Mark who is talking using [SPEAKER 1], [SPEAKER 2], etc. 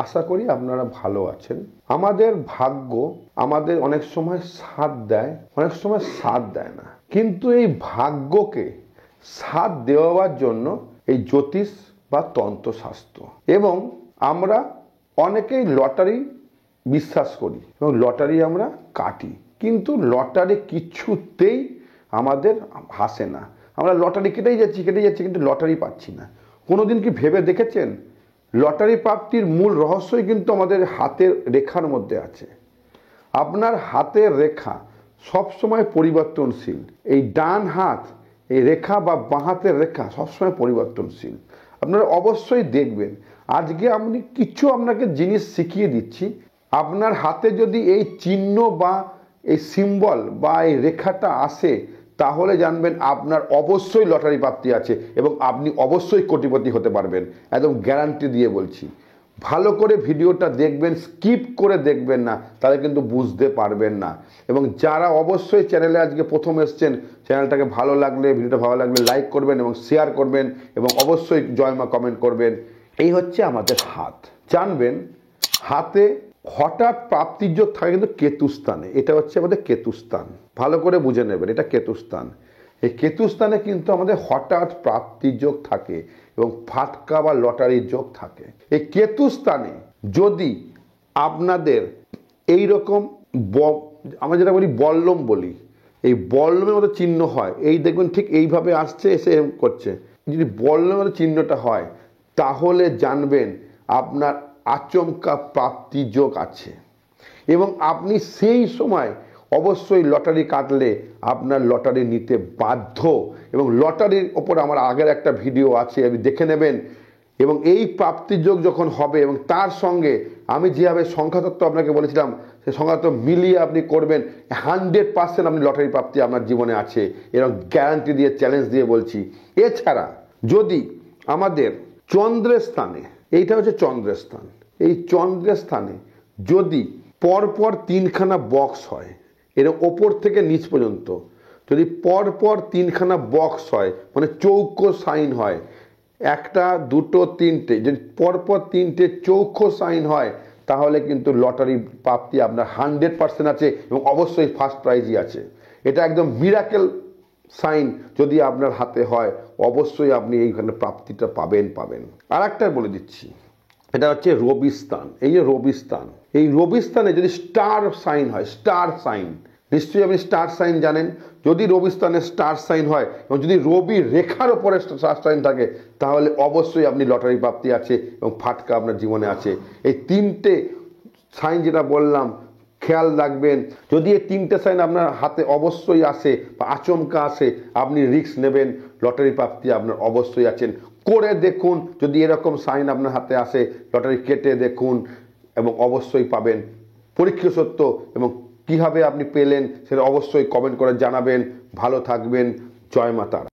[SPEAKER 1] আশা করি আপনারা ভালো আছেন। আমাদের ভাগ্য আমাদের অনেক সময় সাথ দেয়, অনেক সময় সাথ দেয় না, কিন্তু এই ভাগ্যকে সাথ দেওয়ার জন্য এই জ্যোতিষ বা তন্ত্রশাস্ত্র এবং আমরা অনেকেই লটারি বিশ্বাস করি এবং লটারি আমরা কাটি, কিন্তু লটারি কিছুতেই আমাদের হাসে না। আমরা লটারি কেটেই যাচ্ছি কিন্তু লটারি পাচ্ছি না। কোনোদিন কি ভেবে দেখেছেন লটারি প্রাপ্তির মূল রহস্যই কিন্তু আমাদের হাতের রেখার মধ্যে আছে। আপনার হাতের রেখা সবসময় পরিবর্তনশীল। এই ডান হাত এই রেখা বা বাঁ হাতের রেখা সবসময় পরিবর্তনশীল। আপনারা অবশ্যই দেখবেন। আজকে আমি কিছু আপনাকে জিনিস শিখিয়ে দিচ্ছি। আপনার হাতে যদি এই চিহ্ন বা এই সিম্বল বা এই রেখাটা আসে, তাহলে জানবেন আপনার অবশ্যই লটারি প্রাপ্তি আছে এবং আপনি অবশ্যই কোটিপতি হতে পারবেন, একদম গ্যারান্টি দিয়ে বলছি। ভালো করে ভিডিওটা দেখবেন, স্কিপ করে দেখবেন না, তাহলে কিন্তু বুঝতে পারবেন না। এবং যারা অবশ্যই চ্যানেলে আজকে প্রথম এসছেন, চ্যানেলটাকে ভালো লাগলে, ভিডিওটা ভালো লাগলে লাইক করবেন এবং শেয়ার করবেন এবং অবশ্যই জয়মা কমেন্ট করবেন। এই হচ্ছে আমাদের হাত। জানবেন হাতে হঠাৎ প্রাপ্তির যোগ থাকে কিন্তু কেতুস্থানে। এটা হচ্ছে আমাদের কেতুস্থান, ভালো করে বুঝে নেবেন, এটা কেতুস্থান। এই কেতুস্থানে কিন্তু আমাদের হঠাৎ প্রাপ্তির যোগ থাকে এবং ফাটকা বা লটারির যোগ থাকে। এই কেতুস্থানে যদি আপনাদের এই রকম আমরা যেটা বলি বল্লম বলি, এই বল্লমের মতো চিহ্ন হয়, এই দেখবেন ঠিক এইভাবে আসছে, এসে এরকম করছে, যদি বল্লমের মতো চিহ্নটা হয়, তাহলে জানবেন আপনার আচমকা প্রাপ্তি যোগ আছে এবং আপনি সেই সময় অবশ্যই লটারি কাটলে আপনার লটারি নিতে বাধ্য। এবং লটারির ওপর আমার আগের একটা ভিডিও আছে, আপনি দেখে নেবেন। এবং এই প্রাপ্তির যোগ যখন হবে এবং তার সঙ্গে আমি যেভাবে সংখ্যাতত্ত্ব আপনাকে বলেছিলাম, সেই সংখ্যাতত্ত্ব মিলিয়ে আপনি করবেন, 100% আপনি লটারি প্রাপ্তি আপনার জীবনে আছে, এরকম গ্যারান্টি দিয়ে চ্যালেঞ্জ দিয়ে বলছি। এছাড়া যদি আমাদের চন্দ্রের স্থানে, এইটা হচ্ছে চন্দ্রের স্থান, এই চন্দ্রের স্থানে যদি পরপর 3খানা বক্স হয়, এর ওপর থেকে নিচ পর্যন্ত যদি পরপর 3খানা বক্স হয়, মানে চৌকো সাইন হয়, একটা দুটো তিনটে, যদি পরপর 3টে চৌকো সাইন হয়, তাহলে কিন্তু লটারি প্রাপ্তি আপনার 100% আছে এবং অবশ্যই ফার্স্ট প্রাইজই আছে। এটা একদম মিরাকেল সাইন যদি আপনার হাতে হয়, অবশ্যই আপনি এইখানে প্রাপ্তিটা পাবেন। আর একটা বলে দিচ্ছি, এটা হচ্ছে রবি স্থান। এই যে রবি স্থান, এই রবি স্থানে যদি স্টার সাইন হয়, স্টার সাইন, নিশ্চয়ই আপনি স্টার সাইন জানেন। যদি রবি স্থানে স্টার সাইন হয় এবং যদি রবি রেখার ওপরে স্টার সাইন থাকে, তাহলে অবশ্যই আপনি লটারি প্রাপ্তি আছে এবং ফাটকা আপনার জীবনে আছে। এই 3টে সাইন যেটা বললাম খেয়াল রাখবেন। যদি এই 3টে সাইন আপনার হাতে অবশ্যই আসে বা আচমকা আসে, আপনি রিস্ক নেবেন, লটারি প্রাপ্তি আপনার অবশ্যই আছেন। করে দেখুন, যদি এরকম সাইন আপনার হাতে আসে, লটারি কেটে দেখুন এবং অবশ্যই পাবেন। পরীক্ষা সত্য এবং কিভাবে আপনি পেলেন সেটা অবশ্যই কমেন্ট করে জানাবেন। ভালো থাকবেন। জয় মা তারা।